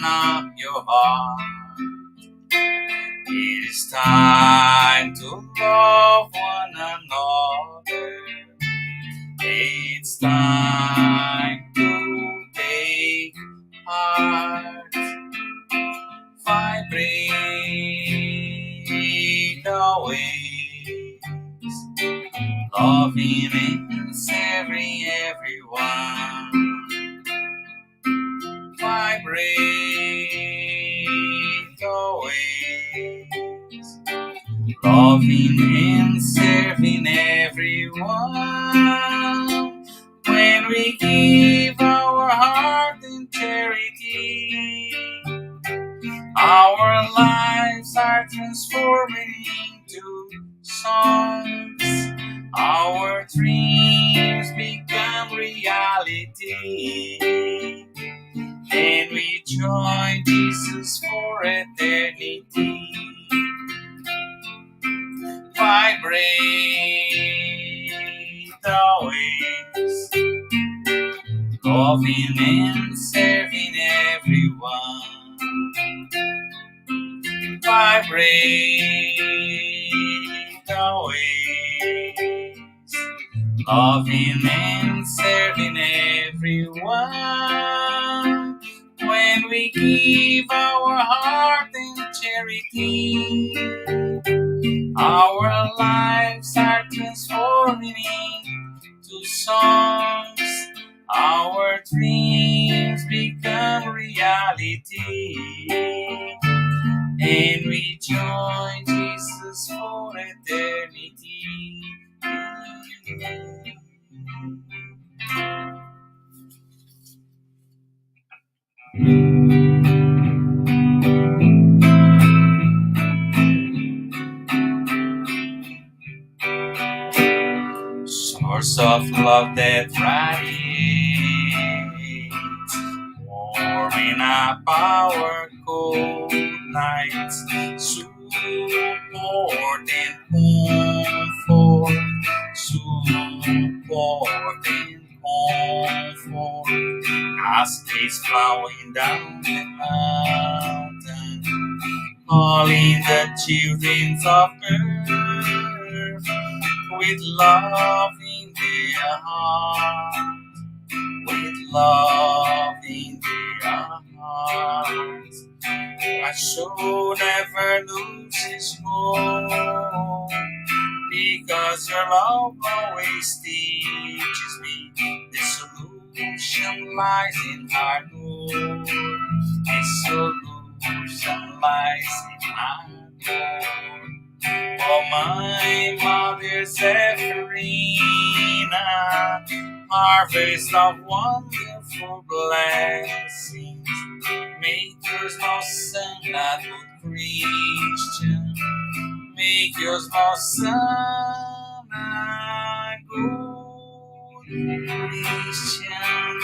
up your heart. It is time to love one another. It's time to take heart. Vibrate the waves, loving and serving everyone. Vibrate the waves, loving and serving everyone. When we give our heart in charity, our lives are transforming into songs. Our dreams become reality. And we join Jesus for eternity. Vibrate the waves, loving and serving everyone. Vibrate the waves, loving and serving everyone. When we give our heart in charity, our lives are transforming into songs. Our dreams become reality. And we join Jesus for eternity. Source of love that radiates, warming up our cold nights, support and comfort, support and comfort, cascades flowing down the mountain, calling the children of earth with love in their hearts, with love in their hearts. My soul never loses hope, because your love always teaches me the solution lies in our Lord. The solution lies in our Lord. Oh, my mother Zephyrina, harvest of wonderful blessings, make your small son a good Christian, make your small son a good Christian.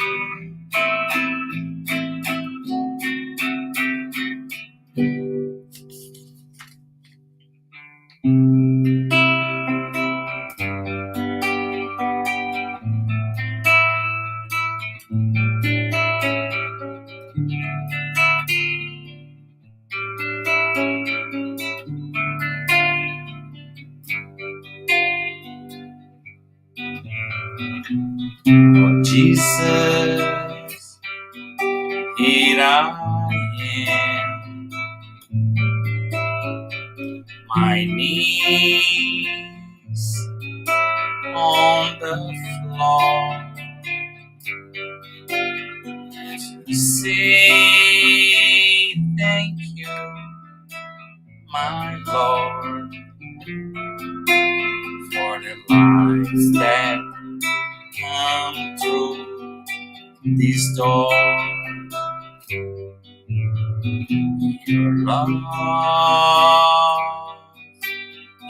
Oh Jesus, here I am, my knees on the floor, to say thank you, my Lord, for the lives that come through this door. Your love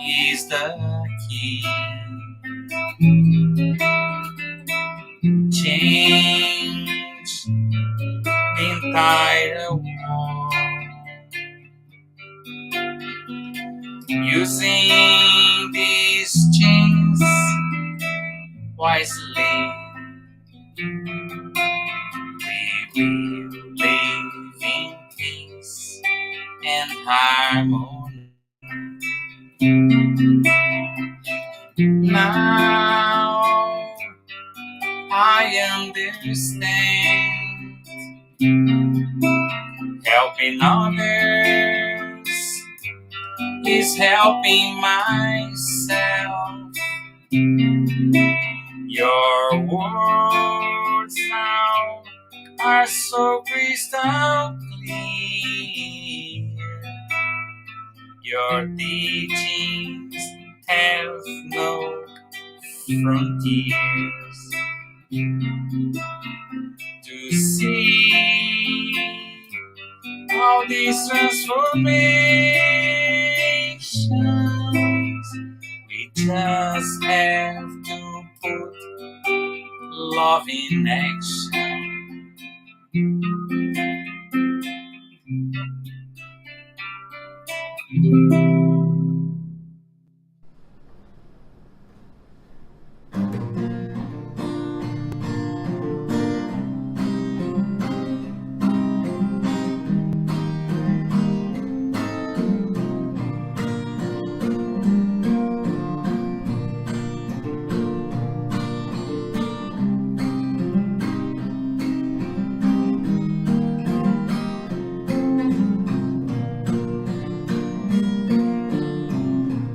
is the key. Change the entire world. Using these chains wisely, we will live in and harmony. Now I understand. Helping others is helping myself. Your words now are so crystal clear. Your teachings have no frontiers. To see all these transformations, we just have to put love in action.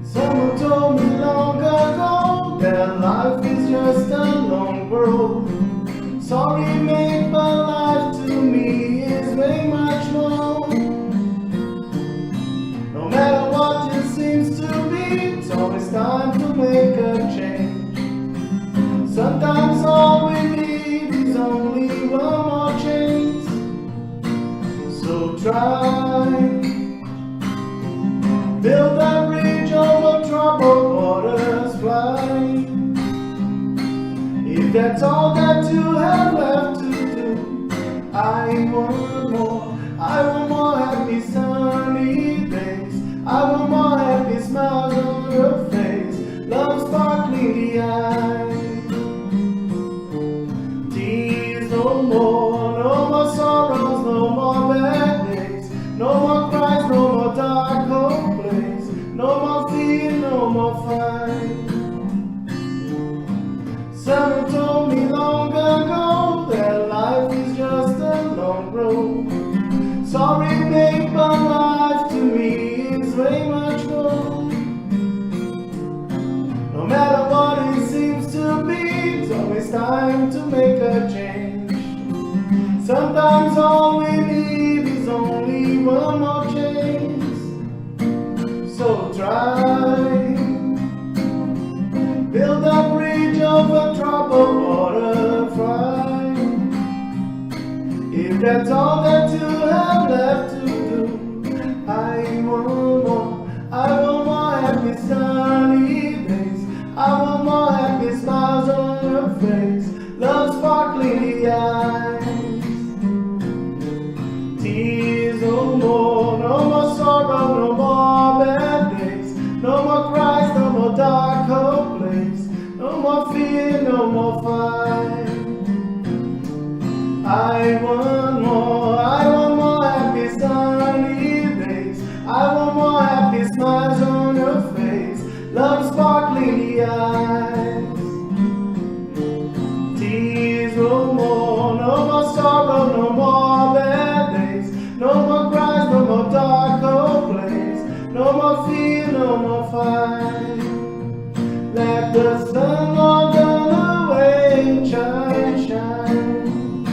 Someone told me long ago that life is just a long road. Sorry, mate, but life to me is way much more. No matter what it seems to be, it's always time to make a change. Sometimes all we need is only one more chance. So try, build a bridge over troubled waters, fly. If that's all that you have left to do, I want more. I want more happy sunny days. I want more happy smiles on your face. Love sparkling the eyes. Tears no more, no more sorrows, no more bad days. No more cries, no more dark hope place. No more fear, no more fight. Someone told me long ago that life is just a long road. Sorry, babe, but life to me is way much more. No matter what it seems to be, it's always time to make a change. Sometimes all we need is only one more chance. So try, build a bridge over troubled water, fly. If that's all that you have left to do, I want more. I want more happy sunny days. I want more happy smiles on your face. Love sparkling the eyes. Tears no more, no more sorrow, no more bad days. No more cries, no more dark hope place. No more fear, no more fight. I want more happy sunny days. I want more happy smiles on your face. Love sparkling the eyes. Tears no more sorrow, no more bad days. No more cries, no more dark hope place. No more fear, no more fight. Let the sun walk on the way, shine, shine.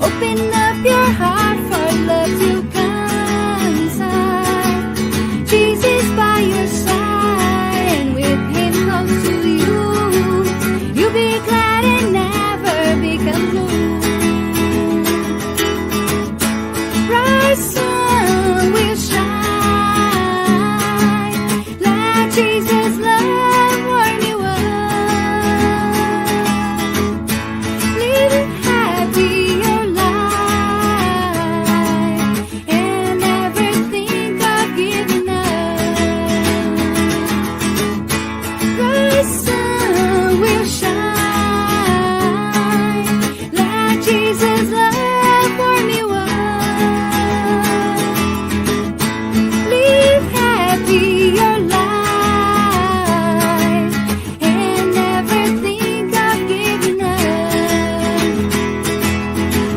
Open up your heart for love to come inside. Jesus by your side, and with him close to you, you'll be glad and never become blue. Bright sun will shine, let Jesus' love warm you up. Live happy your life, and never think of giving up. Bright sun will shine, let Jesus' love warm you up. Live happy your life, and never think of giving up.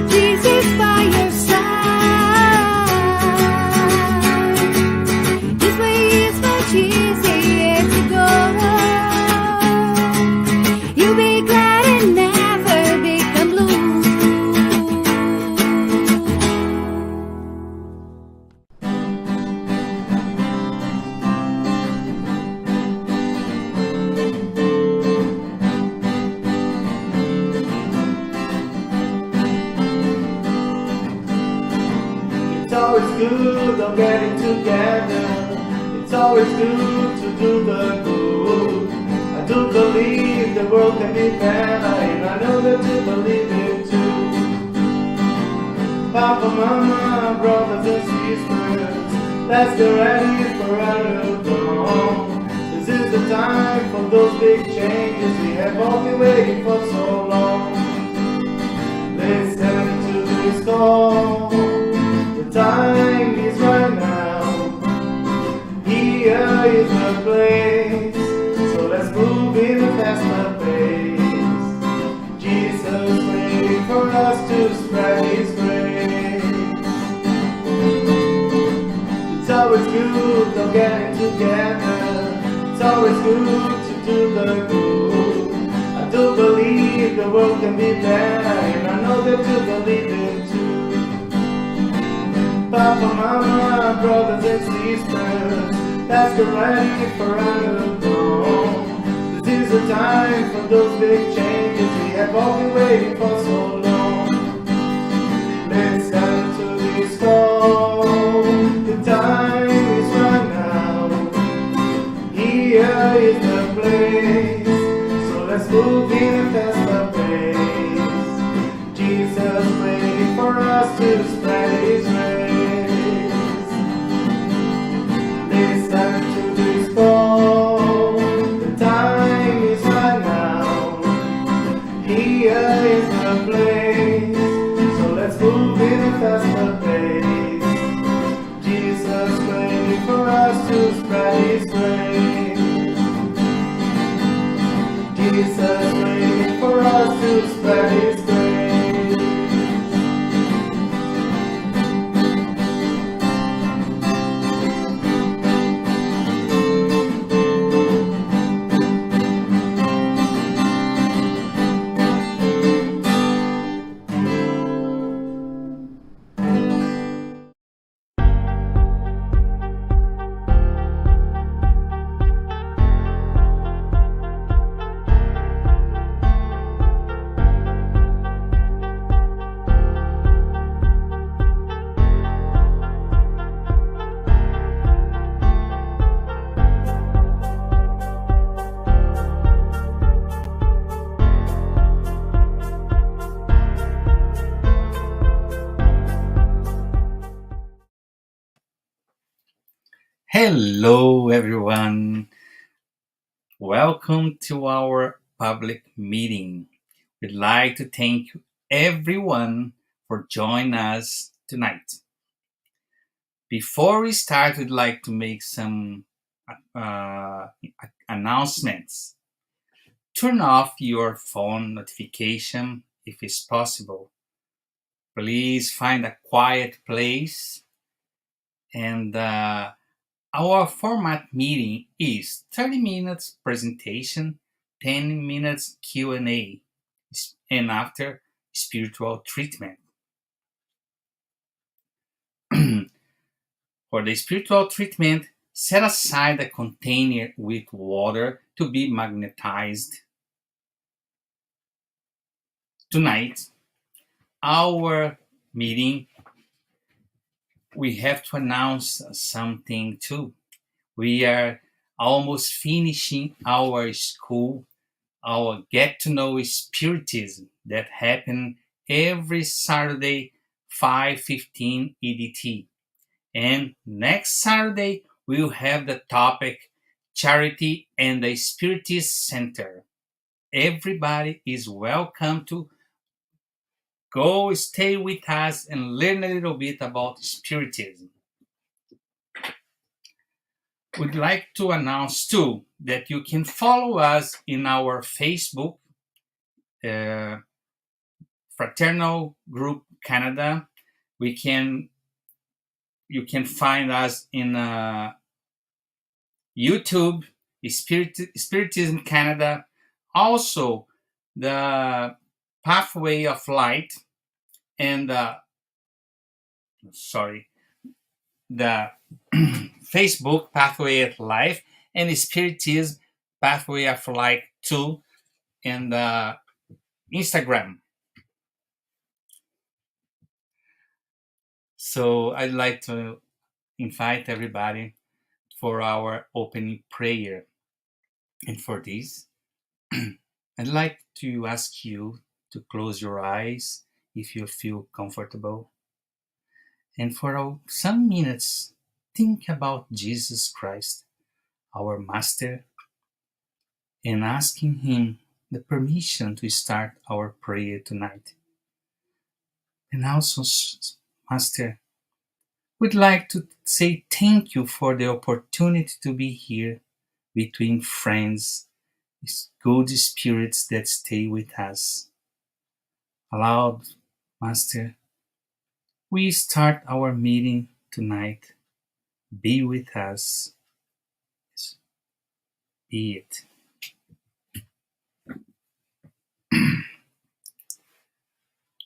Jesus by your side. This way is much easier to go. You'll be glad and never become blue. It's always good of getting together. It's always good to do the good. I do believe the world can be better, and I know that you believe it too. Papa, Mama, brothers and sisters, let's get ready for our dawn. This is the time for those big changes we have all been waiting for so long. Listen to this call. The time is right now. Here is the place. So let's move in a faster pace. Jesus waiting for us to spread his grace. It's always good of getting together. It's always good to do the good. I do believe the world can be better, and I know that you believe it too. Papa, Mama, brothers and sisters, let's get ready for our dawn. This is the time for those big changes we have all been waiting for so long. Listen to this call. The time is right now. Here is the place. So let's move in a faster pace. Jesus waiting for us to spread his grace. Listen to this call. The time is right now. Here is the place. So let's move in a faster pace. Jesus waiting for us to spread his grace. Jesus waiting for us to spread his grace. Hello, everyone. Welcome to our public meeting. We'd like to thank everyone for joining us tonight. Before we start, we'd like to make some uh, announcements. Turn off your phone notification if it's possible. Please find a quiet place, and our format meeting is 30 minutes presentation, 10 minutes Q&A, and after spiritual treatment. For the spiritual treatment, set aside a container with water to be magnetized. Tonight, our meeting, we have to announce something too. We are almost finishing our school, our get to know Spiritism that happen every Saturday, 5:15 EDT. And next Saturday, we'll have the topic Charity and the Spiritist Center. Everybody is welcome to go stay with us and learn a little bit about Spiritism. We'd like to announce too that you can follow us in our Facebook, uh, Fraternal Group Canada. You can find us in YouTube, Spiritism Canada. Also, the Pathway of Light and the Facebook Pathway of Life and Spiritism Pathway of Light 2 and Instagram. So I'd like to invite everybody for our opening prayer. And for this, I'd like to ask you to close your eyes if you feel comfortable. And for some minutes, think about Jesus Christ, our Master, and asking Him the permission to start our prayer tonight. And also, Master, we'd like to say thank you for the opportunity to be here between friends, good spirits that stay with us. Allow, Master, we start our meeting tonight. Be with us. Be it.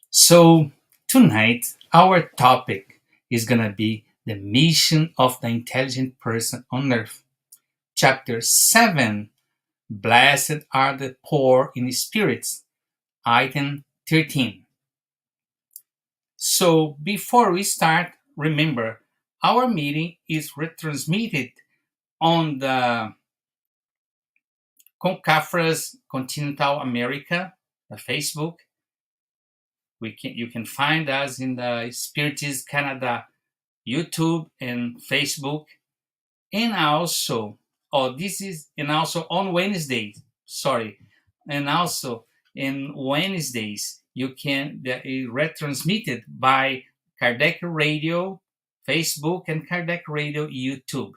So, tonight, our topic is going to be the mission of the intelligent person on earth. Chapter 7, Blessed are the poor in spirits. Item 13. So, before we start, remember, our meeting is retransmitted on the Concafras Continental America, the Facebook. You can find us in the Spiritist Canada YouTube and Facebook, and also on Wednesdays. Sorry, and also in Wednesdays you can retransmitted by Kardec Radio Facebook and Kardec Radio YouTube.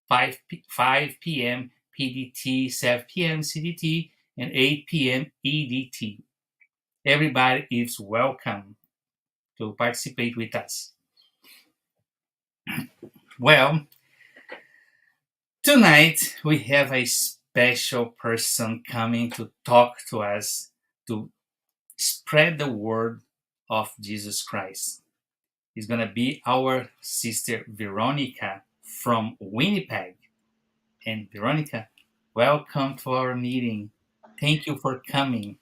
5 p.m. PDT, 7 p.m. CDT, and 8 p.m. EDT. Everybody is welcome to participate with us. Well, tonight we have a special person coming to talk to us to spread the word of Jesus Christ. It's going to be our sister Veronica from Winnipeg. And Veronica, welcome to our meeting. Thank you for coming.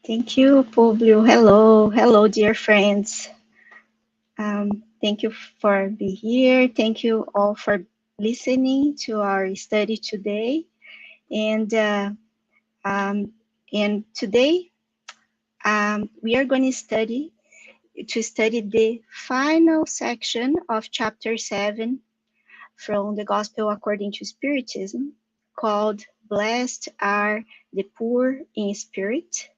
Thank you, Publio. Hello, dear friends. Thank you for being here. Thank you all for listening to our study today. And today we are going to study the final section of chapter 7 from the Gospel according to Spiritism, called "Blessed are the poor in spirit."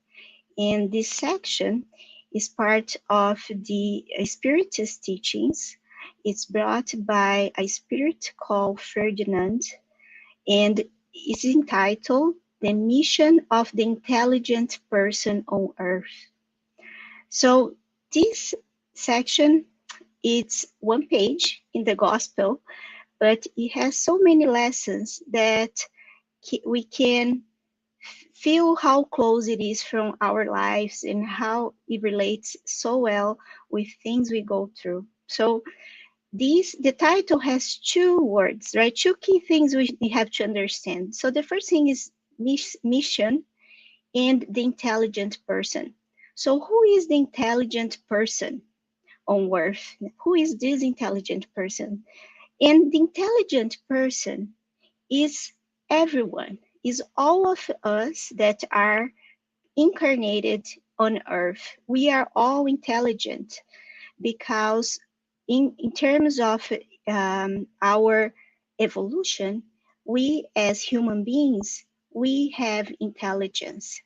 And this section is part of the Spiritist teachings. It's brought by a spirit called Ferdinand, and is entitled "The Mission of the Intelligent Person on Earth." So this section, it's one page in the Gospel, but it has so many lessons that we can feel how close it is from our lives and how it relates so well with things we go through. So the title has two words, right? Two key things we have to understand. So the first thing is mission and the intelligent person. So who is the intelligent person on earth? Who is this intelligent person? And the intelligent person is everyone, is all of us that are incarnated on earth. We are all intelligent because in terms of our evolution, we as human beings, we have intelligence.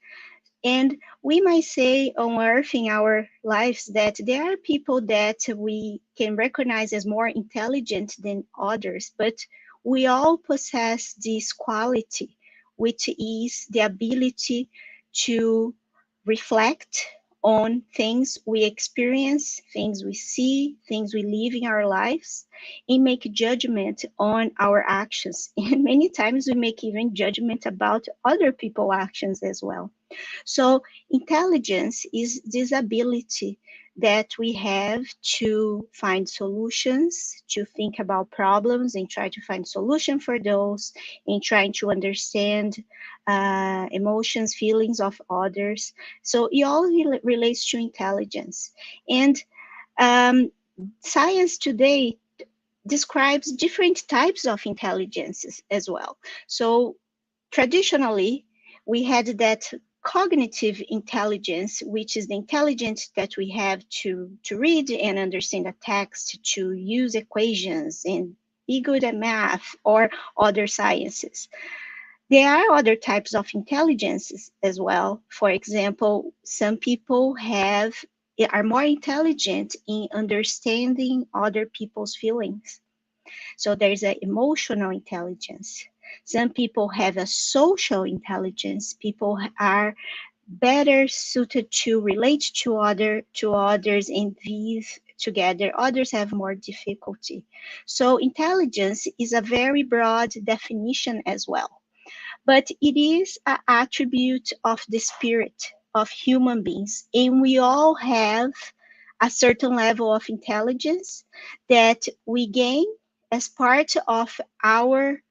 And we might say on earth in our lives that there are people that we can recognize as more intelligent than others, but we all possess this quality, which is the ability to reflect on things we experience, things we see, things we live in our lives, and make judgment on our actions. And many times we make even judgment about other people's actions as well. So intelligence is this ability that we have to find solutions, to think about problems and try to find solution for those, and trying to understand emotions, feelings of others. So it all relates to intelligence. And um, science today describes different types of intelligences as well. So traditionally, we had that cognitive intelligence, which is the intelligence that we have to read and understand a text, to use equations and be good at math or other sciences. There are other types of intelligences as well. For example, some people are more intelligent in understanding other people's feelings. So there's an emotional intelligence. Some people have a social intelligence. People are better suited to relate to others and live together. Others have more difficulty. So intelligence is a very broad definition as well, but it is an attribute of the spirit of human beings, and we all have a certain level of intelligence that we gain as part of our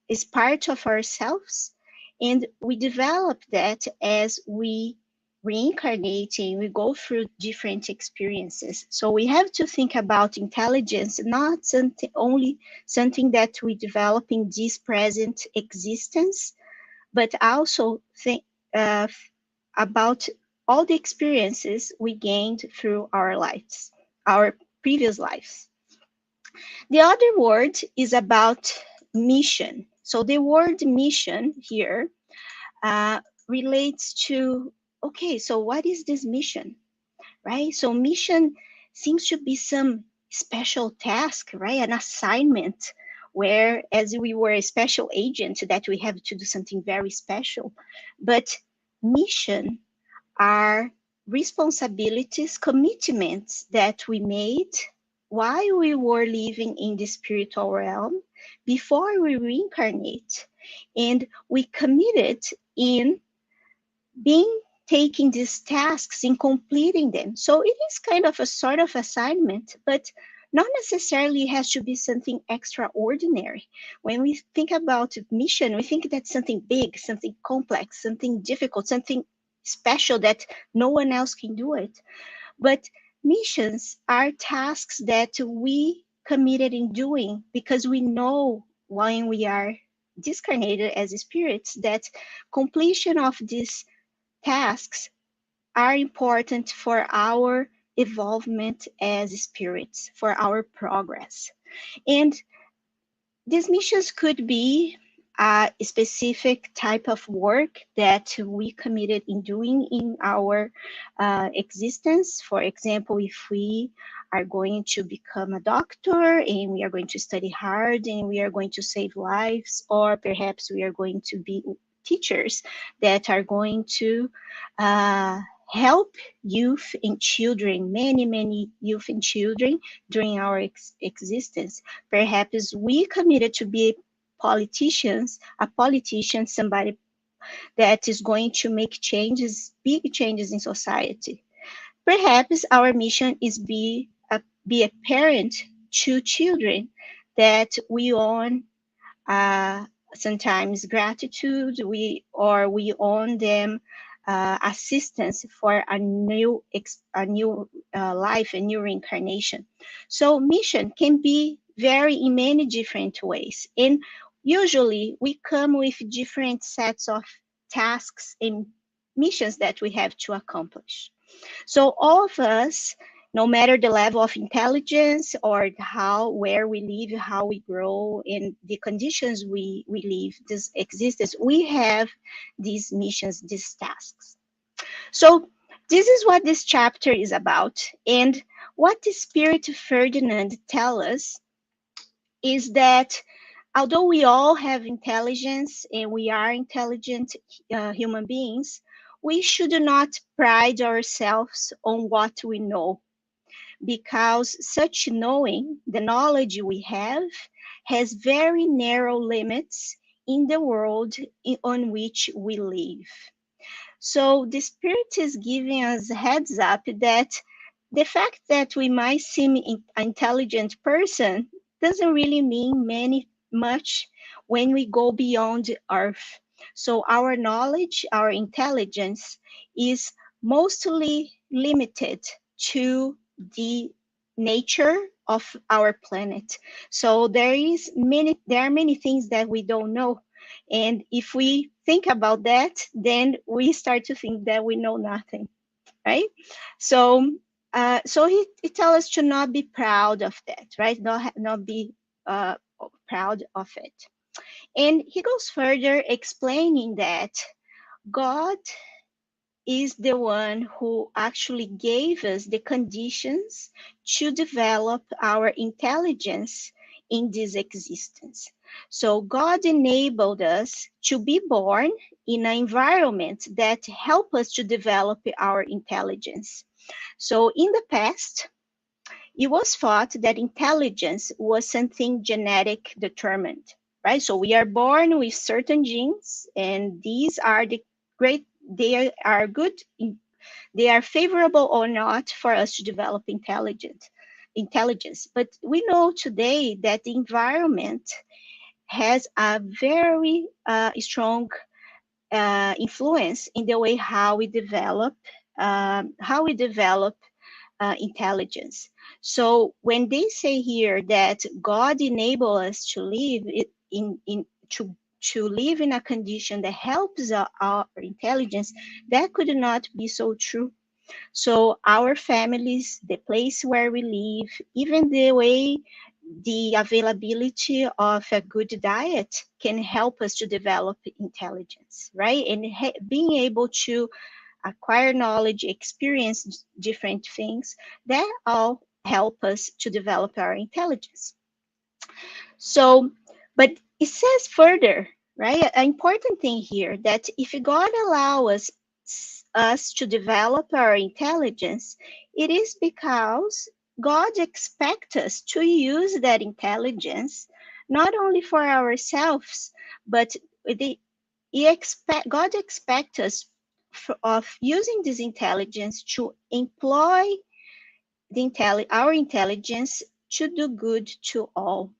is part of ourselves, and we develop that as we reincarnate and we go through different experiences. So we have to think about intelligence not something only something that we develop in this present existence, but also think about all the experiences we gained through our lives, our previous lives. The other word is about mission. So the word mission here relates to, okay, so what is this mission, right? So mission seems to be some special task, right? An assignment where as we were a special agent that we have to do something very special. But mission are responsibilities, commitments that we made while we were living in the spiritual realm before we reincarnate. And we committed in being taking these tasks in completing them. So it is kind of a sort of assignment, but not necessarily has to be something extraordinary. When we think about mission, we think that's something big, something complex, something difficult, something special that no one else can do it. But missions are tasks that we committed in doing because we know when we are discarnated as spirits that completion of these tasks are important for our evolvement as spirits, for our progress. And these missions could be a specific type of work that we committed in doing in our existence. For example, if we are going to become a doctor and we are going to study hard and we are going to save lives, or perhaps we are going to be teachers that are going to uh, help youth and children, many youth and children during our existence. Perhaps we committed to be a politician, somebody that is going to make changes, big changes in society. Perhaps our mission is be a parent to children that we own uh, sometimes gratitude, we owe them assistance for a new life, a new reincarnation. So mission can be very in many different ways, and usually we come with different sets of tasks and missions that we have to accomplish. So all of us, no matter the level of intelligence or where we live, how we grow, and the conditions we live, this existence, we have these missions, these tasks. So this is what this chapter is about. And what the Spirit Ferdinand tell us is that although we all have intelligence and we are intelligent human beings, we should not pride ourselves on what we know, because such knowing, the knowledge we have, has very narrow limits in the world on which we live. So the Spirit is giving us a heads up that the fact that we might seem an intelligent person doesn't really mean much when we go beyond Earth. So our knowledge, our intelligence is mostly limited to the nature of our planet. So there are many things that we don't know, and if we think about that, then we start to think that we know nothing, right? So, he tells us to not be proud of that, right? Not be uh, proud of it. And he goes further explaining that God is the one who actually gave us the conditions to develop our intelligence in this existence. So God enabled us to be born in an environment that help us to develop our intelligence. So in the past, it was thought that intelligence was something genetic determined, right? So we are born with certain genes, and these are they are good, they are favorable or not for us to develop intelligence. But we know today that the environment has a very strong influence in the way how we develop intelligence. So when they say here that God enable us to live to live in a condition that helps our intelligence, that could not be so true. So our families, the place where we live, even the way the availability of a good diet can help us to develop intelligence, right? And being able to acquire knowledge, experience different things, that all help us to develop our intelligence. So, but it says further, right? An important thing here that if God allows us to develop our intelligence, it is because God expects us to use that intelligence not only for ourselves, but the, God expects us of using this intelligence to employ our intelligence to do good to all.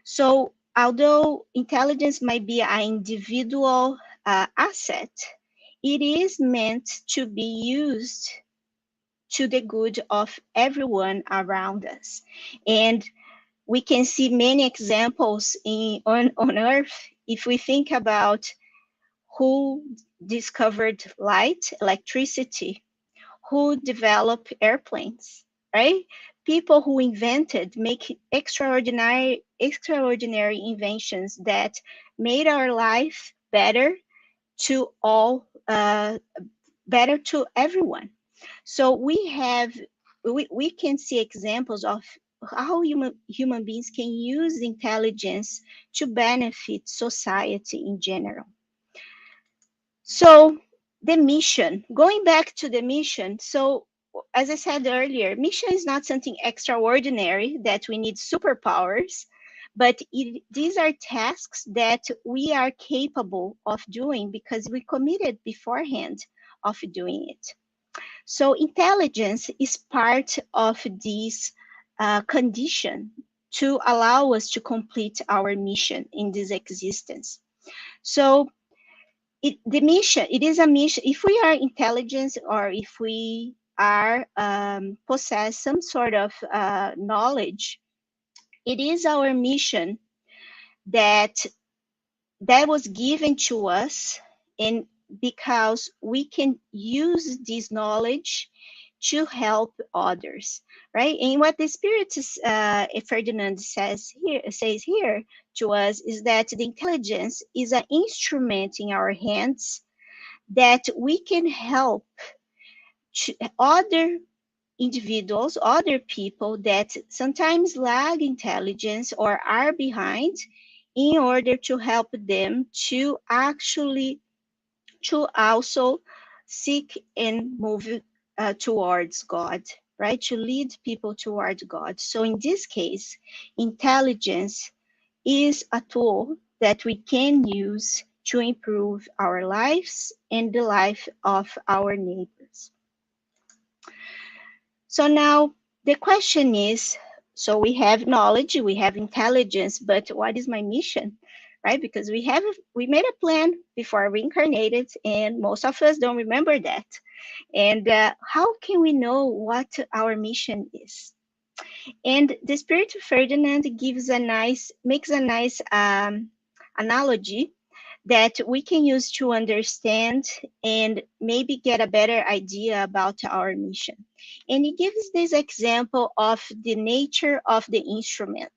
So, although intelligence might be an individual asset, it is meant to be used to the good of everyone around us. And we can see many examples on Earth if we think about who discovered light, electricity, who developed airplanes, right? People who make extraordinary inventions that made our life better to all, better to everyone. So we can see examples of how human beings can use intelligence to benefit society in general. So the mission, going back to the mission. So as I said earlier, mission is not something extraordinary that we need superpowers, but these are tasks that we are capable of doing because we committed beforehand of doing it. So intelligence is part of this condition to allow us to complete our mission in this existence. So the mission, it is a mission. If we are intelligent, or if we are possess some sort of knowledge, it is our mission that was given to us, and because we can use this knowledge to help others, right? And what the Spirit Ferdinand says here to us is that the intelligence is an instrument in our hands that we can help other individuals, other people that sometimes lag intelligence or are behind, in order to help them to actually to also seek and move towards God, right? To lead people towards God. So in this case, intelligence is a tool that we can use to improve our lives and the life of our neighbors. So now the question is, so we have knowledge, we have intelligence, but what is my mission? Right? Because we made a plan before we incarnated, and most of us don't remember that. And how can we know what our mission is? And the Spirit of Ferdinand makes a nice analogy that we can use to understand and maybe get a better idea about our mission. And he gives this example of the nature of the instrument.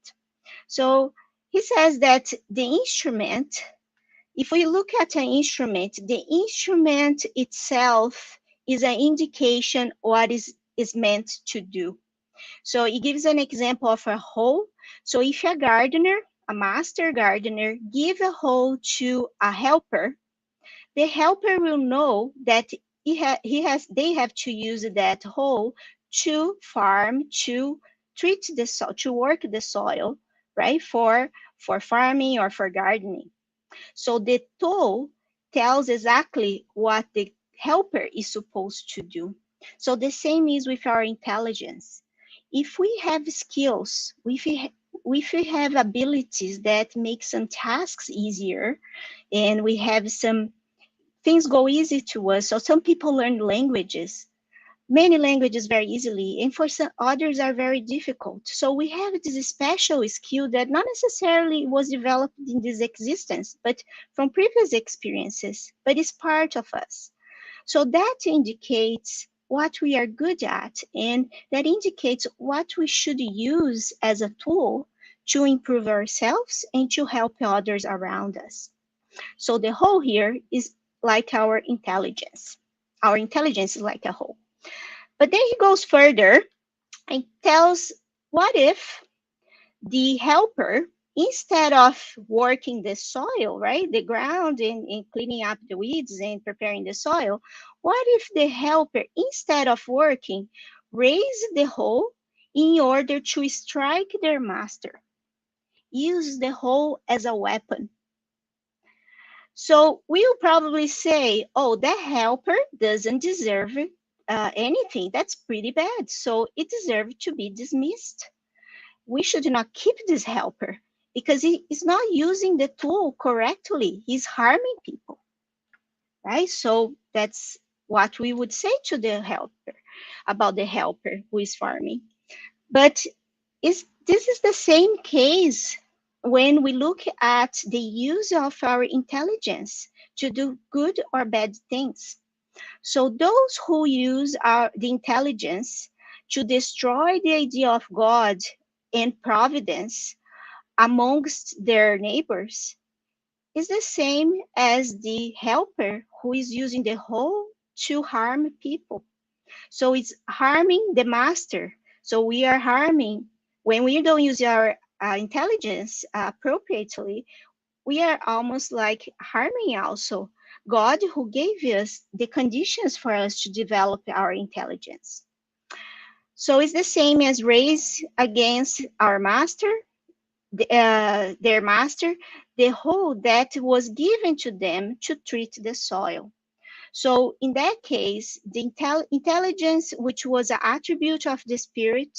So he says that the instrument, if we look at an instrument, the instrument itself is an indication what is meant to do. So he gives an example of a hoe. So if a gardener, a master gardener, give a hoe to a helper, the helper will know that they have to use that hoe to farm, to treat the soil, to work the soil, right? For farming or for gardening. So the tool tells exactly what the helper is supposed to do. So the same is with our intelligence. If we have skills, if we have abilities that make some tasks easier, and we have some things go easy to us. So some people learn languages, many languages very easily, and for some others are very difficult. So we have this special skill that not necessarily was developed in this existence, but from previous experiences, but is part of us. So that indicates what we are good at, and that indicates what we should use as a tool to improve ourselves and to help others around us. So the whole here is like our intelligence. Our intelligence is like a whole. But then he goes further and tells, what if the helper, instead of working the soil, right, the ground, and cleaning up the weeds and preparing the soil, what if the helper, instead of working, raise the hoe in order to strike their master, use the hoe as a weapon? So we'll probably say, oh, that helper doesn't deserve anything. That's pretty bad. So it deserves to be dismissed. We should not keep this helper because he is not using the tool correctly. He's harming people, right? So that's what we would say to the helper, about the helper who is farming. But this is the same case when we look at the use of our intelligence to do good or bad things. So those who use the intelligence to destroy the idea of God and providence amongst their neighbors is the same as the helper who is using the hoe to harm people. So it's harming the master. So we are harming when we don't use our intelligence appropriately. We are almost like harming also God, who gave us the conditions for us to develop our intelligence. So it's the same as raise against our master, their master, the hoe that was given to them to treat the soil. So in that case, the intelligence, which was an attribute of the spirit,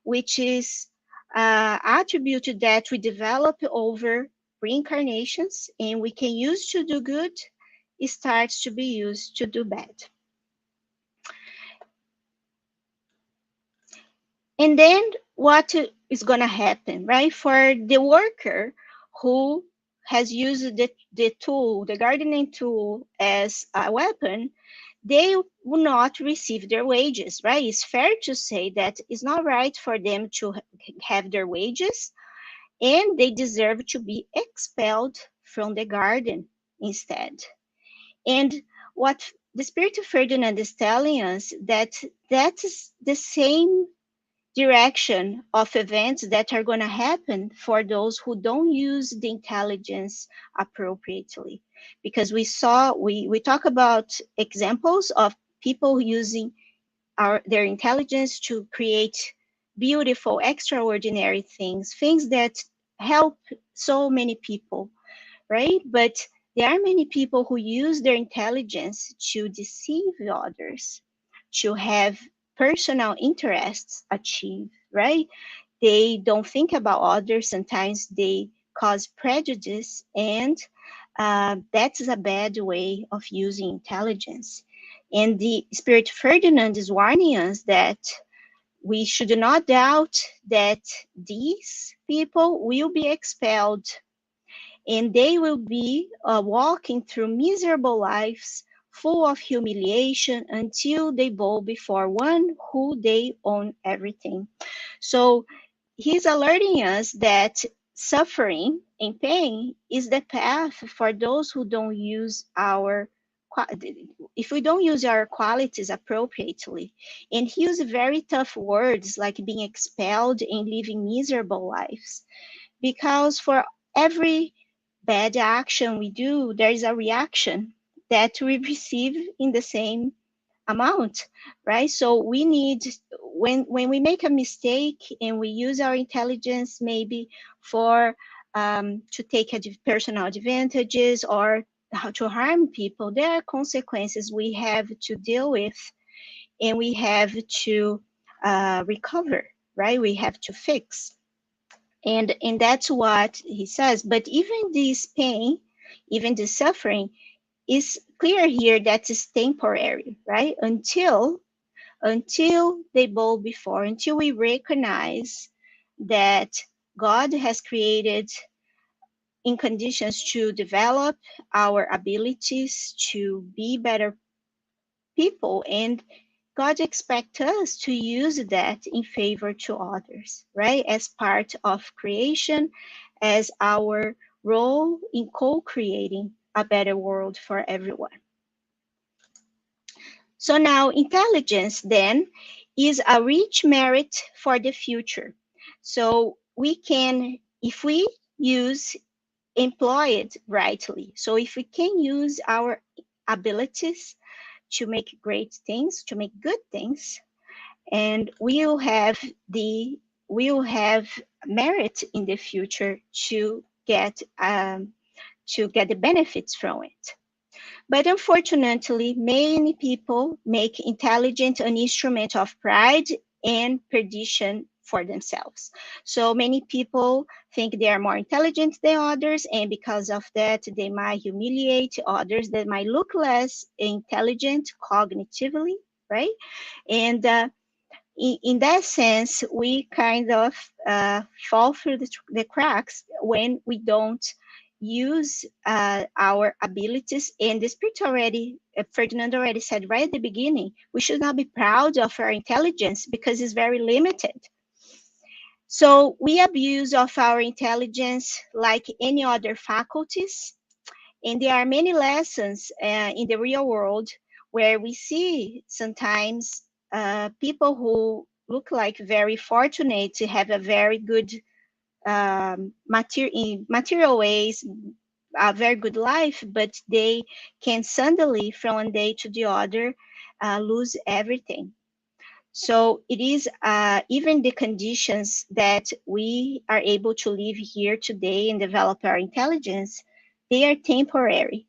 which is attribute that we develop over reincarnations and we can use to do good, it starts to be used to do bad. And then what is going to happen, right? For the worker who has used the tool, the gardening tool, as a weapon, they will not receive their wages, right? It's fair to say that it's not right for them to have their wages, and they deserve to be expelled from the garden instead. And what the Spirit of Ferdinand is telling us, that is the same direction of events that are going to happen for those who don't use the intelligence appropriately. Because we talk about examples of people using their intelligence to create beautiful, extraordinary things that help so many people, right? But there are many people who use their intelligence to deceive others, to have personal interests achieved, right? They don't think about others. Sometimes they cause prejudice, and that's a bad way of using intelligence. And the Spirit Ferdinand is warning us that we should not doubt that these people will be expelled, and they will be walking through miserable lives full of humiliation until they bow before one who they own everything. So he's alerting us that suffering and pain is the path for those who don't use if we don't use our qualities appropriately. And he used very tough words like being expelled and living miserable lives, because for every bad action we do, there is a reaction that we receive in the same amount, right? So we need, when we make a mistake and we use our intelligence maybe for to take personal advantages or how to harm people, there are consequences we have to deal with, and we have to recover, right? We have to fix. And that's what he says. But even this pain, even the suffering, is clear here that is temporary, right? Until they bow before, until we recognize that God has created in conditions to develop our abilities to be better people, and God expects us to use that in favor to others, right? As part of creation, as our role in co-creating a better world for everyone. So now intelligence then is a rich merit for the future. So we can, if we employ it rightly. So if we can use our abilities to make great things, to make good things, and we'll have merit in the future to get the benefits from it. But unfortunately, many people make intelligence an instrument of pride and perdition for themselves. So many people think they are more intelligent than others, and because of that, they might humiliate others that might look less intelligent cognitively, right? And in that sense, we kind of fall through the cracks when we don't use our abilities. And the Spirit Ferdinand already said right at the beginning, we should not be proud of our intelligence because it's very limited. So we abuse of our intelligence like any other faculties. And there are many lessons in the real world where we see sometimes people who look like very fortunate to have a very good in material ways, a very good life, but they can suddenly, from one day to the other, lose everything. So it is even the conditions that we are able to live here today and develop our intelligence, they are temporary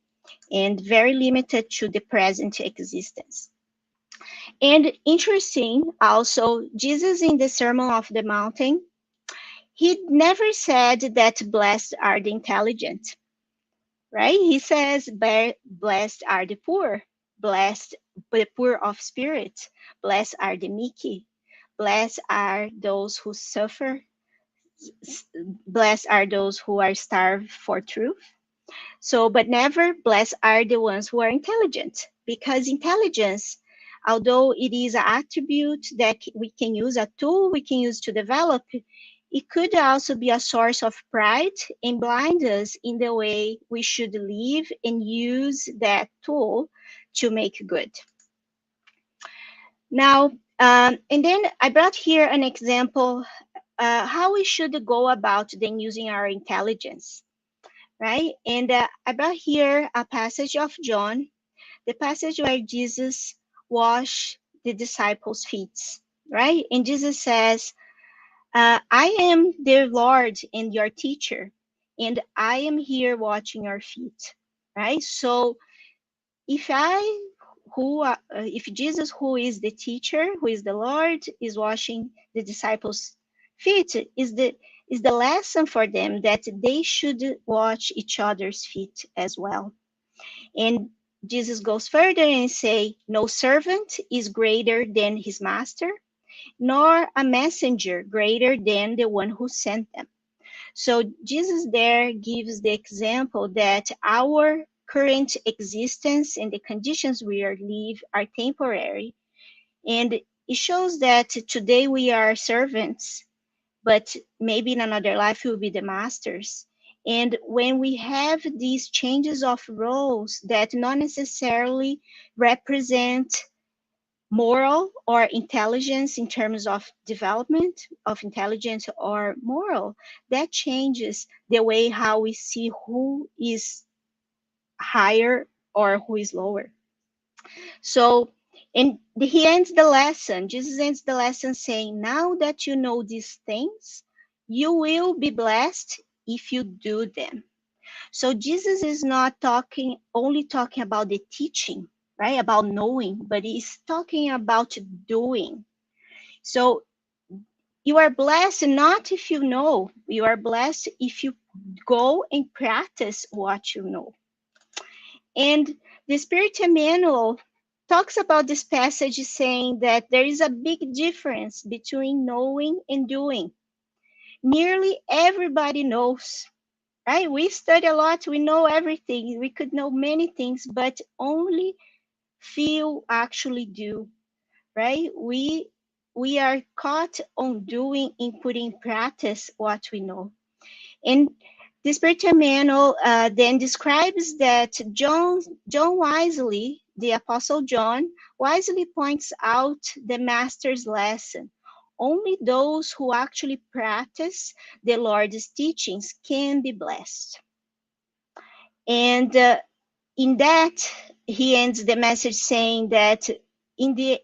and very limited to the present existence. And interesting also, Jesus in the Sermon of the Mountain, he never said that blessed are the intelligent, right? He says, blessed are the poor, blessed the poor of spirit, blessed are the meek, blessed are those who suffer, blessed are those who are starved for truth. So, but never blessed are the ones who are intelligent, because intelligence, although it is an attribute that we can use, a tool we can use to develop, it could also be a source of pride and blind us in the way we should live and use that tool to make good. Now, and then I brought here an example how we should go about then using our intelligence, right? And I brought here a passage of John, the passage where Jesus washed the disciples' feet, right? And Jesus says, I am their Lord and your teacher, and I am here watching your feet, right? So if if Jesus, who is the teacher, who is the Lord, is washing the disciples' feet, is the lesson for them that they should wash each other's feet as well. And Jesus goes further and say, no servant is greater than his master, nor a messenger greater than the one who sent them. So Jesus there gives the example that our current existence and the conditions we are live are temporary. And it shows that today we are servants, but maybe in another life we will be the masters. And when we have these changes of roles that not necessarily represent moral or intelligence in terms of development of intelligence or moral, that changes the way how we see who is higher or who is lower. So, and he ends the lesson, Jesus ends the lesson saying, now that you know these things, you will be blessed if you do them. So Jesus is not only talking about the teaching, right? About knowing, but he's talking about doing. So you are blessed not if you know, you are blessed if you go and practice what you know. And the Spirit Manual talks about this passage saying that there is a big difference between knowing and doing. Nearly everybody knows, right? We study a lot, we know everything, we could know many things, but only few actually do, right? We are caught on doing and putting in practice what we know. And the spiritual manual then describes that John wisely, the Apostle John, wisely points out the Master's lesson. Only those who actually practice the Lord's teachings can be blessed. And in that, he ends the message saying that in the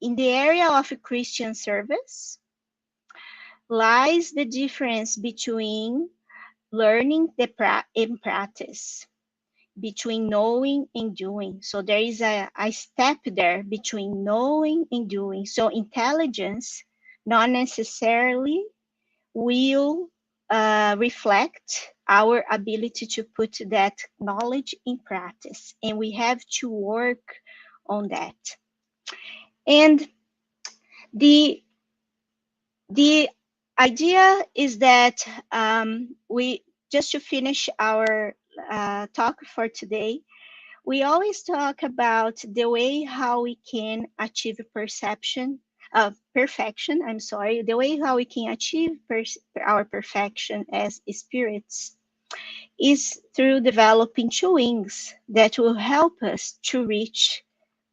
area of Christian service lies the difference between learning and practice, between knowing and doing. So there is a step there between knowing and doing. So intelligence not necessarily will reflect our ability to put that knowledge in practice. And we have to work on that. And the the idea is that we just to finish our talk for today, we always talk about the way how we can achieve perfection. I'm sorry, the way how we can achieve our perfection as spirits is through developing two wings that will help us to reach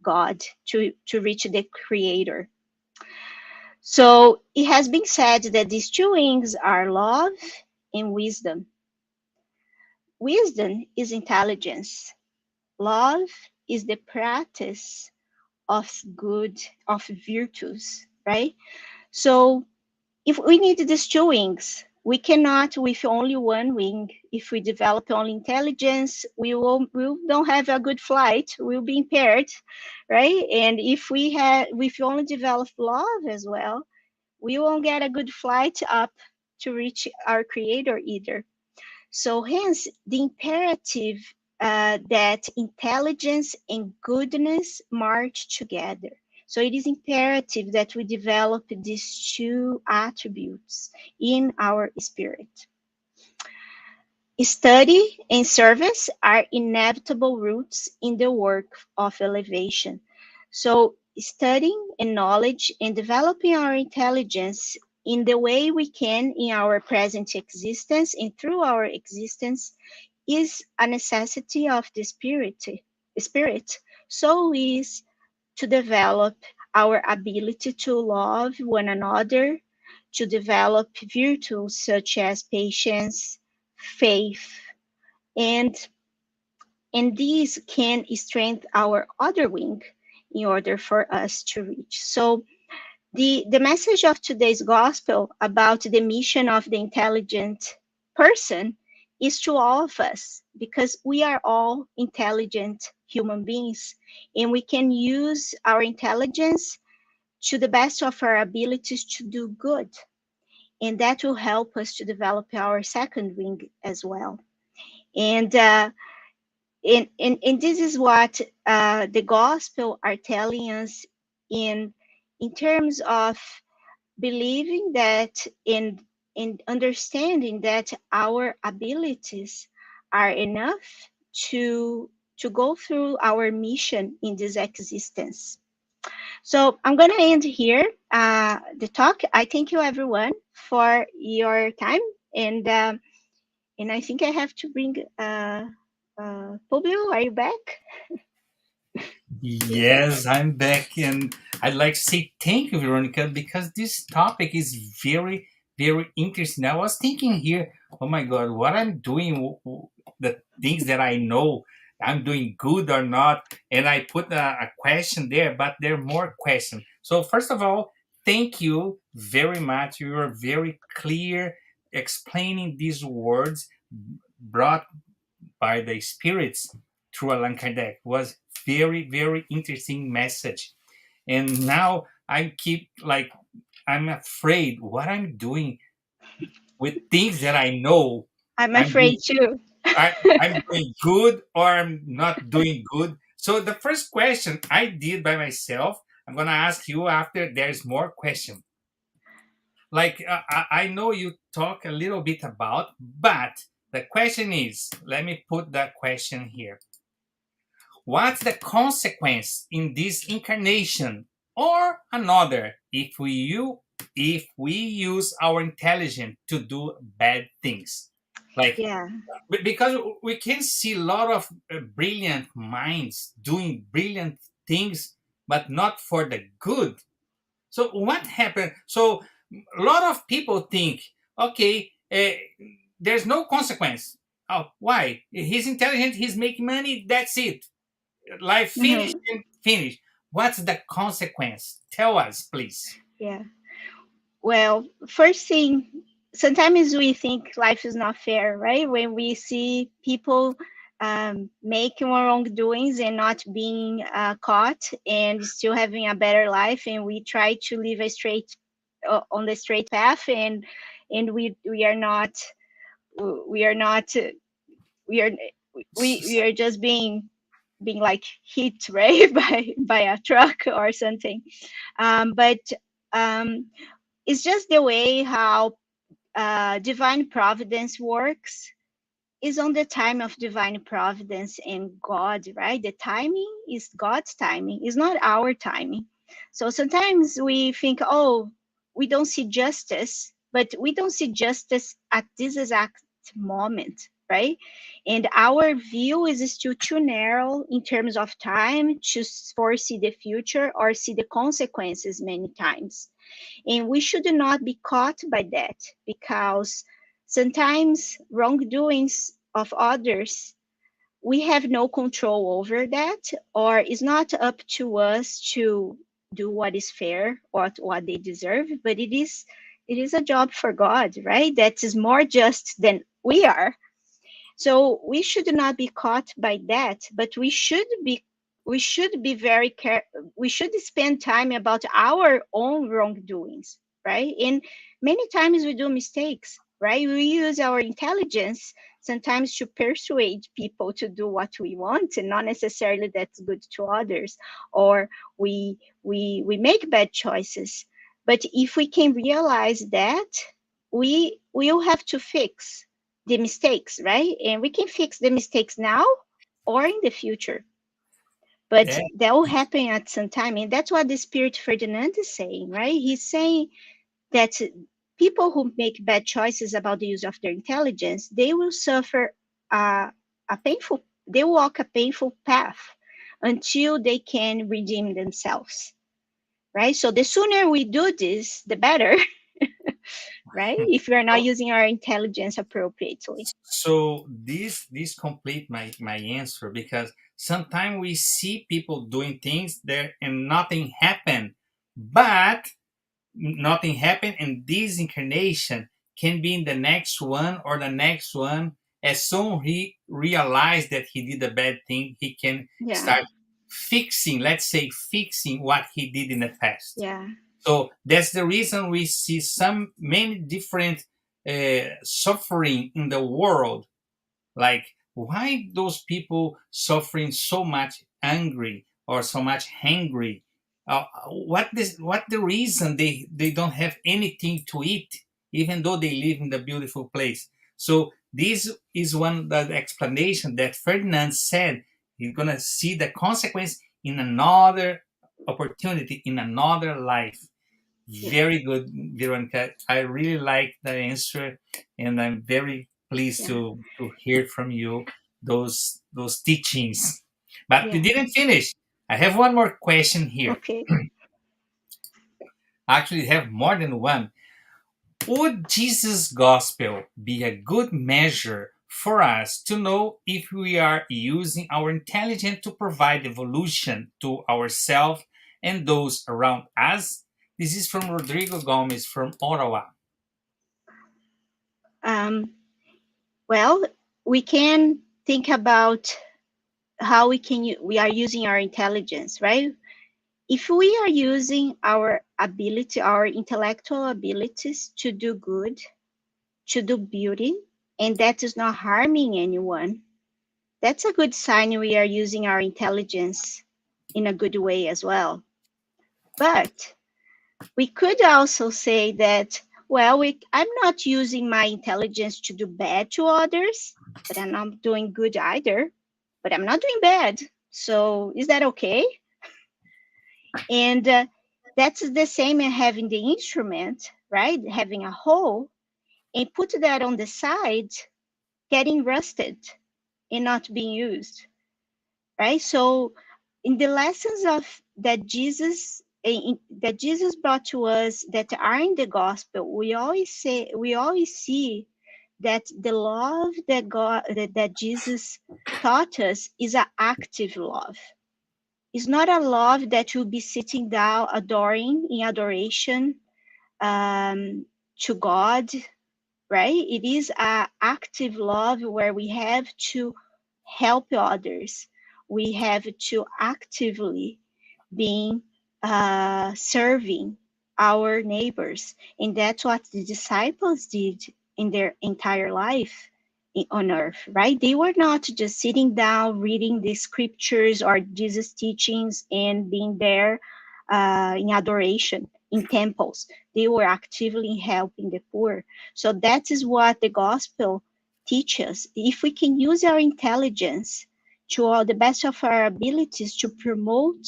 God, to reach the Creator. So it has been said that these two wings are love and wisdom. Wisdom is intelligence. Love is the practice of of virtues, right? So if we need these two wings, We cannot with only one wing. If we develop only intelligence, we don't have a good flight. We'll be impaired, right? And if we only develop love as well, we won't get a good flight up to reach our creator either. So hence the imperative that intelligence and goodness march together. So it is imperative that we develop these two attributes in our spirit. Study and service are inevitable routes in the work of elevation. So studying and knowledge and developing our intelligence in the way we can in our present existence and through our existence is a necessity of the spirit. So is to develop our ability to love one another, to develop virtues such as patience, faith, and these can strengthen our other wing in order for us to reach. So the message of today's gospel about the mission of the intelligent person is to all of us because we are all intelligent human beings and we can use our intelligence to the best of our abilities to do good. And that will help us to develop our second wing as well. And and this is what the gospel are telling us in terms of believing that in understanding that our abilities are enough to go through our mission in this existence. So I'm going to end here the talk. I thank you everyone for your time, and I think I have to bring Publio. Are you back? Yes, I'm back, and I'd like to say thank you, Veronica, because this topic is very, very interesting. I was thinking here, oh my God, what I'm doing, the things that I know, I'm doing good or not, and I put a question there, but there are more questions. So first of all, thank you very much. You are very clear explaining these words brought by the spirits through Allan Kardec was very, very interesting message. And now I keep like I'm afraid what I'm doing with things that I know I'm I'm afraid doing too. I'm doing good or I'm not doing good. So the first question I did by myself, I'm gonna ask you after there's more question. Like I know you talk a little bit about, but the question is, let me put that question here. What's the consequence in this incarnation or another if we use our intelligence to do bad things? Like Yeah. because we can see a lot of brilliant minds doing brilliant things, but not for the good. So what happened? So a lot of people think, okay, there's no consequence. Oh, why? He's intelligent. He's making money. That's it. Life finished Mhm. and finished. What's the consequence? Tell us, please. Yeah. Well, first thing, sometimes we think life is not fair, right? When we see people making wrongdoings and not being caught and still having a better life, and we try to live a straight on the straight path, and we are not we are not we are we are just being like hit right by a truck or something. But um, it's just the way how divine providence works is on the time of divine providence and God, right? The timing is God's timing, it's not our timing. So sometimes we think, oh, we don't see justice, but we don't see justice at this exact moment, right? And our view is still too narrow in terms of time to foresee the future or see the consequences many times. And we should not be caught by that because sometimes wrongdoings of others, we have no control over that, or it's not up to us to do what is fair or what they deserve, but it is a job for God, right? That is more just than we are. So we should not be caught by that, but we should be very we should spend time about our own wrongdoings, right? And many times we do mistakes, right? We use our intelligence sometimes to persuade people to do what we want, and not necessarily that's good to others, or we make bad choices. But if we can realize that, we will have to fix the mistakes, right? And we can fix the mistakes now or in the future. But Yeah. that will happen at some time. And that's what the Spirit Ferdinand is saying, right? He's saying that people who make bad choices about the use of their intelligence, they will suffer they walk a painful path until they can redeem themselves, right? So the sooner we do this, the better, right? If we are not So, using our intelligence appropriately. so this complete my answer, because sometimes we see people doing things there and nothing happen, but nothing happened in this incarnation can be in the next one or the next one. As soon he realized that he did a bad thing, he can Yeah, start fixing, let's say fixing what he did in the past. yeah, So that's the reason we see some many different suffering in the world. Like, why those people suffering so much angry or so much hungry? What the reason they don't have anything to eat, even though they live in the beautiful place? So this is one of the explanation that Ferdinand said he's gonna see the consequence in another opportunity, in another life. yeah, Very good, Veronica. I really like the answer, and I'm very pleased yeah, to hear from you those teachings. But we yeah. didn't finish. I have one more question here. Okay. Actually, I have more than one. Would Jesus' gospel be a good measure for us to know if we are using our intelligence to provide evolution to ourselves and those around us? This is from Rodrigo Gomez from Ottawa. Um, well, we can think about how we are using our intelligence, right? If we are using our intellectual abilities to do good, to do beauty, and that is not harming anyone, that's a good sign we are using our intelligence in a good way as well. But we could also say that, well, I'm not using my intelligence to do bad to others, but I'm not doing good either, but I'm not doing bad. So is that okay? And that's the same as having the instrument, right? Having a hole and put that on the side, getting rusted and not being used, right? So in the lessons of that Jesus brought to us that are in the gospel, we always see that the love that Jesus taught us is an active love. It's not a love that you'll be sitting down adoring in adoration to God, right? It is an active love where we have to help others. We have to actively being serving our neighbors. And that's what the disciples did in their entire life on earth, right? They were not just sitting down reading the scriptures or Jesus' teachings and being there in adoration in temples. They were actively helping the poor. So that is what the gospel teaches. If we can use our intelligence to all the best of our abilities to promote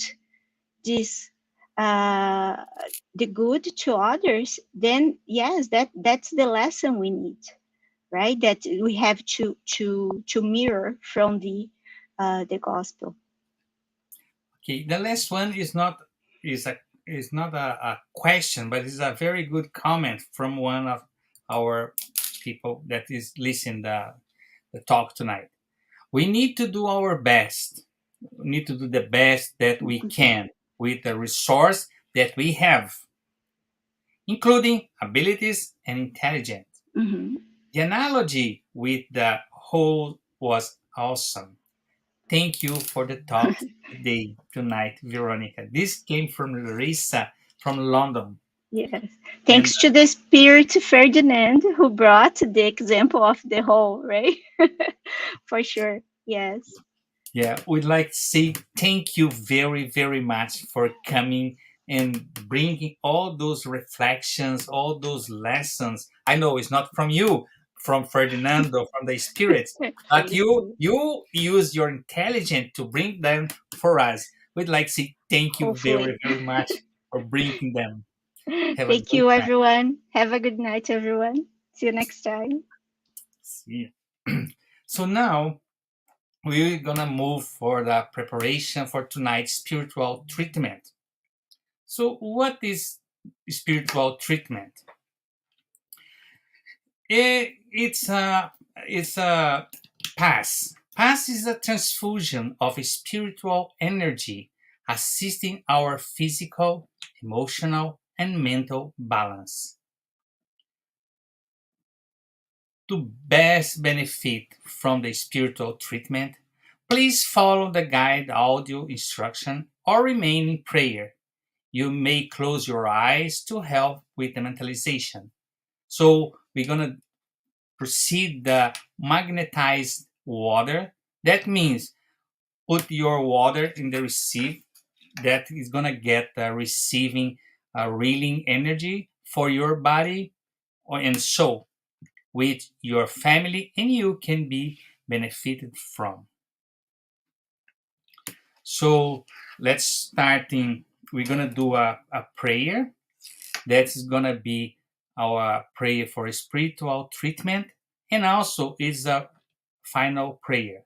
this uh, the good to others, then yes, that's the lesson we need, right? That we have to mirror from the gospel. Okay, the last one is a is not a question, but it's a very good comment from one of our people that is listening the talk tonight. We need to do our best. We need to do the best that we can with the resource that we have. including abilities and intelligence. Mhm. The analogy with the whole was awesome. Thank you for the talk today, tonight, Veronica. This came from Larissa from London. Yes. And Thanks to the Spirit Ferdinand who brought the example of the whole, right? For sure. Yes. yeah, we'd like to say thank you very, very much for coming and bringing all those reflections, all those lessons. I know it's not from you, from Ferdinando, from the spirits, but Thank you. you use your intelligence to bring them for us. We'd like to say thank you very, Hopefully. very much for bringing them. Have a Thank good you, time. everyone. Have a good night, everyone. See you next time. See you. So now we're gonna move for the preparation for tonight's spiritual treatment. So, what is spiritual treatment? It's a pass. Pass is a transfusion of spiritual energy, assisting our physical, emotional, and mental balance. To best benefit from the spiritual treatment, please follow the guide audio instruction or remain in prayer. You may close your eyes to help with the mentalization. So we're gonna proceed the magnetized water. That means put your water in the receive. That is gonna get the receiving reeling energy for your body and soul, which your family and you can be benefited from. So let's start in. We're gonna do a prayer. That's gonna be our prayer for spiritual treatment, and also is a final prayer.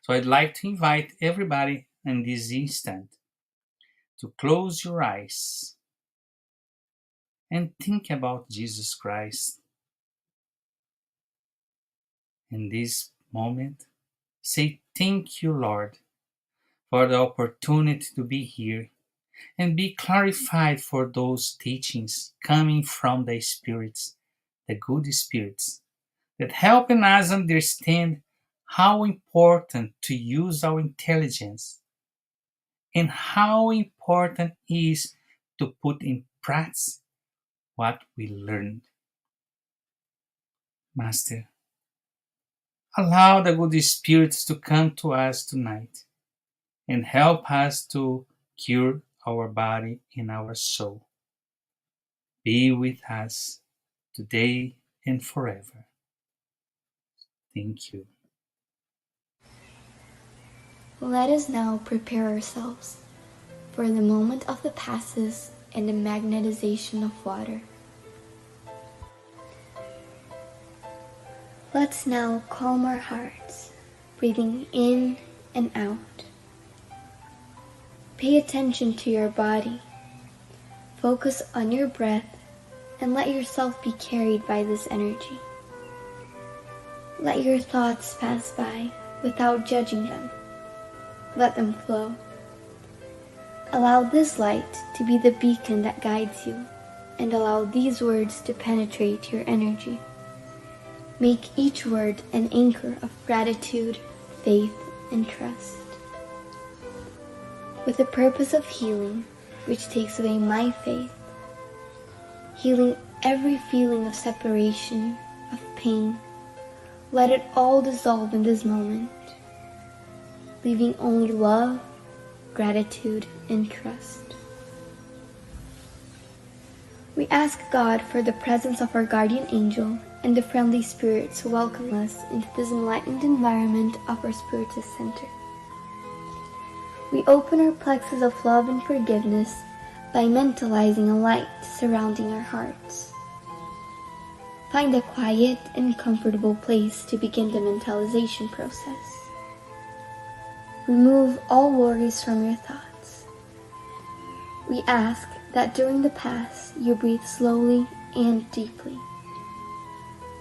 So I'd like to invite everybody in this instant to close your eyes and think about Jesus Christ in this moment. Say, thank you, Lord, for the opportunity to be here and be clarified for those teachings coming from the spirits, the good spirits, that helping us understand how important to use our intelligence and how important it is to put in practice what we learned. Master, allow the good spirits to come to us tonight and help us to cure our body and our soul. Be with us today and forever. Thank you. Let us now prepare ourselves for the moment of the passes and the magnetization of water. Let's now calm our hearts, breathing in and out. Pay attention to your body. Focus on your breath and let yourself be carried by this energy. Let your thoughts pass by without judging them. Let them flow. Allow this light to be the beacon that guides you, and allow these words to penetrate your energy. Make each word an anchor of gratitude, faith, and trust. With the purpose of healing, which takes away my faith, healing every feeling of separation, of pain, let it all dissolve in this moment, leaving only love, gratitude, and trust. We ask God for the presence of our guardian angel and the friendly spirits who welcome us into this enlightened environment of our Spiritist Center. We open our plexus of love and forgiveness by mentalizing a light surrounding our hearts. Find a quiet and comfortable place to begin the mentalization process. Remove all worries from your thoughts. We ask that during the pass you breathe slowly and deeply.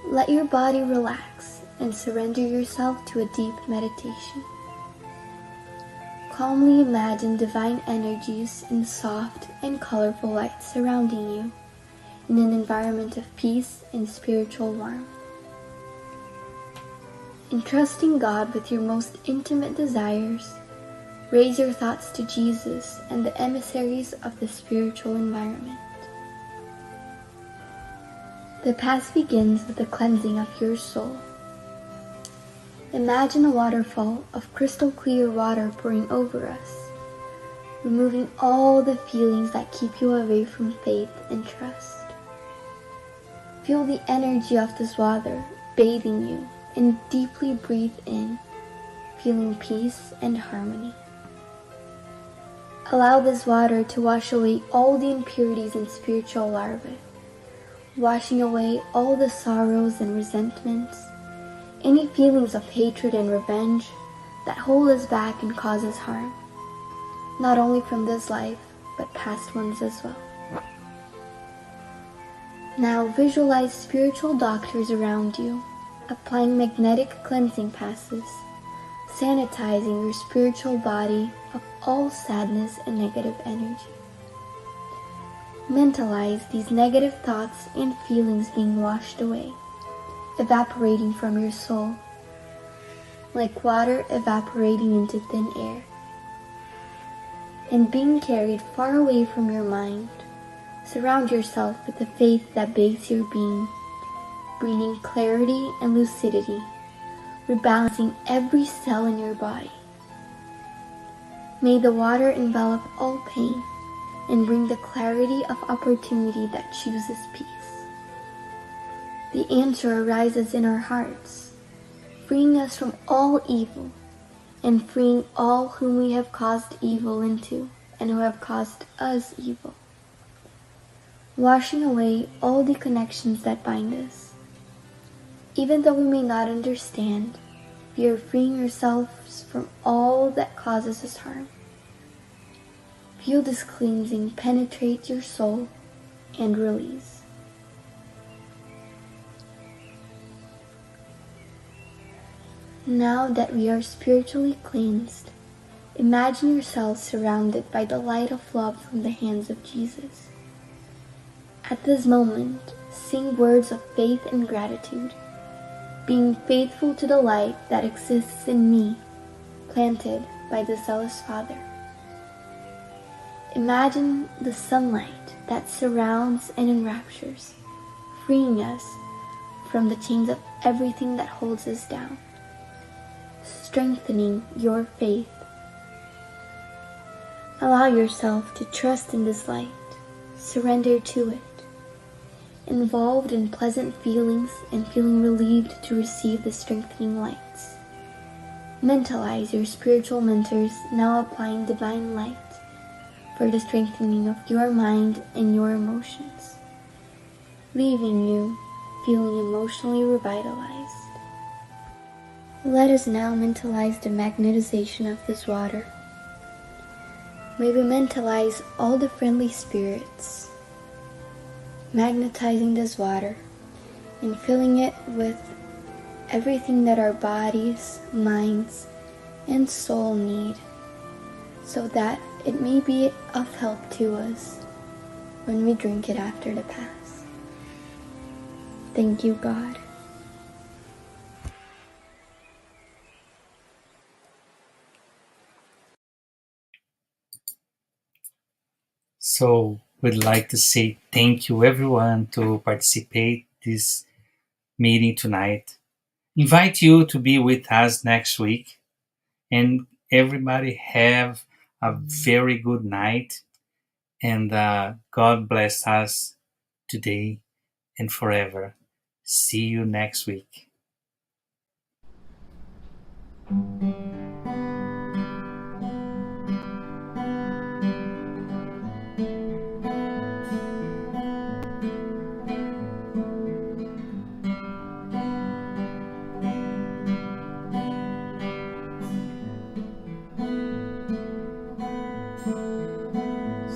Let your body relax and surrender yourself to a deep meditation. Calmly imagine divine energies in soft and colorful light surrounding you in an environment of peace and spiritual warmth. Entrusting God with your most intimate desires, raise your thoughts to Jesus and the emissaries of the spiritual environment. The path begins with the cleansing of your soul. Imagine a waterfall of crystal clear water pouring over us, removing all the feelings that keep you away from faith and trust. Feel the energy of this water bathing you and deeply breathe in, feeling peace and harmony. Allow this water to wash away all the impurities and spiritual larvae, washing away all the sorrows and resentments, any feelings of hatred and revenge that hold us back and cause us harm, not only from this life, but past ones as well. Now visualize spiritual doctors around you, applying magnetic cleansing passes, sanitizing your spiritual body of all sadness and negative energy. Mentalize these negative thoughts and feelings being washed away, evaporating from your soul, like water evaporating into thin air, and being carried far away from your mind. Surround yourself with the faith that bathes your being, bringing clarity and lucidity, rebalancing every cell in your body. May the water envelop all pain and bring the clarity of opportunity that chooses peace. The answer arises in our hearts, freeing us from all evil and freeing all whom we have caused evil into and who have caused us evil, washing away all the connections that bind us. Even though we may not understand, we are freeing ourselves from all that causes us harm. Feel this cleansing penetrate your soul and release. Now that we are spiritually cleansed, imagine yourself surrounded by the light of love from the hands of Jesus. At this moment, sing words of faith and gratitude, being faithful to the light that exists in me, planted by the zealous Father. Imagine the sunlight that surrounds and enraptures, freeing us from the chains of everything that holds us down, strengthening your faith. Allow yourself to trust in this light, surrender to it, involved in pleasant feelings and feeling relieved to receive the strengthening lights. Mentalize your spiritual mentors now applying divine light for the strengthening of your mind and your emotions, leaving you feeling emotionally revitalized. Let us now mentalize the magnetization of this water. May we mentalize all the friendly spirits, magnetizing this water and filling it with everything that our bodies, minds, and soul need, so that it may be of help to us when we drink it after the Pass. Thank you, God. So we'd like to say thank you everyone to participate this meeting tonight. Invite you to be with us next week, and everybody have a very good night, and God bless us today and forever. See you next week.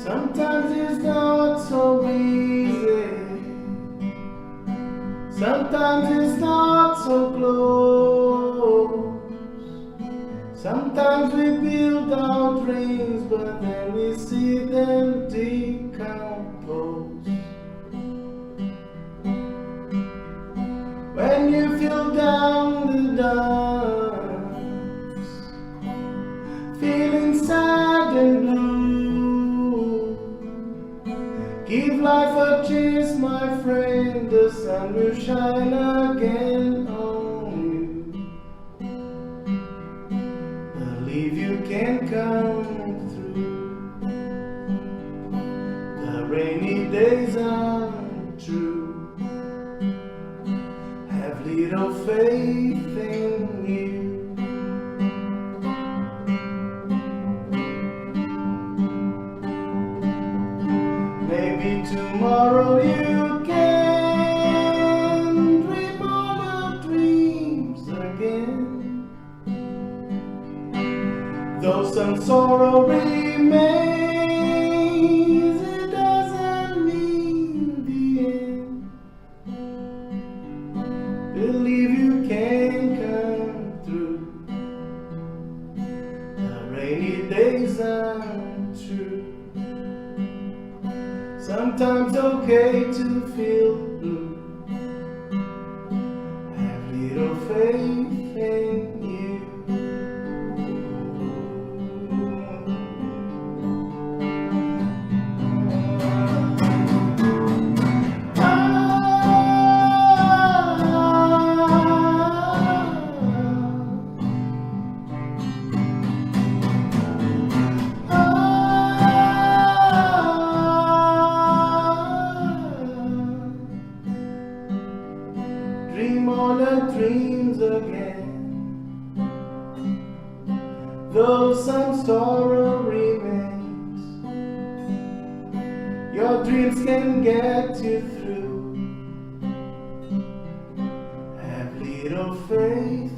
Sometimes it's not so easy. Sometimes it's not so close. Sometimes we build our dreams, but then we see them decompose. until down the dumps, feeling sad and blue. Give life a chance, my friend, the sun will shine again on you. Believe you can come through. The rainy days are true. Have little faith in you. Maybe tomorrow you can dream all your dreams again. Though some sorrow remains, it doesn't mean the end. Believe you can come through. The rainy days are true. Sometimes okay to feel blue. Have little faith in you. Dream all your dreams again. Though some sorrow remains, your dreams can get you through. Have little faith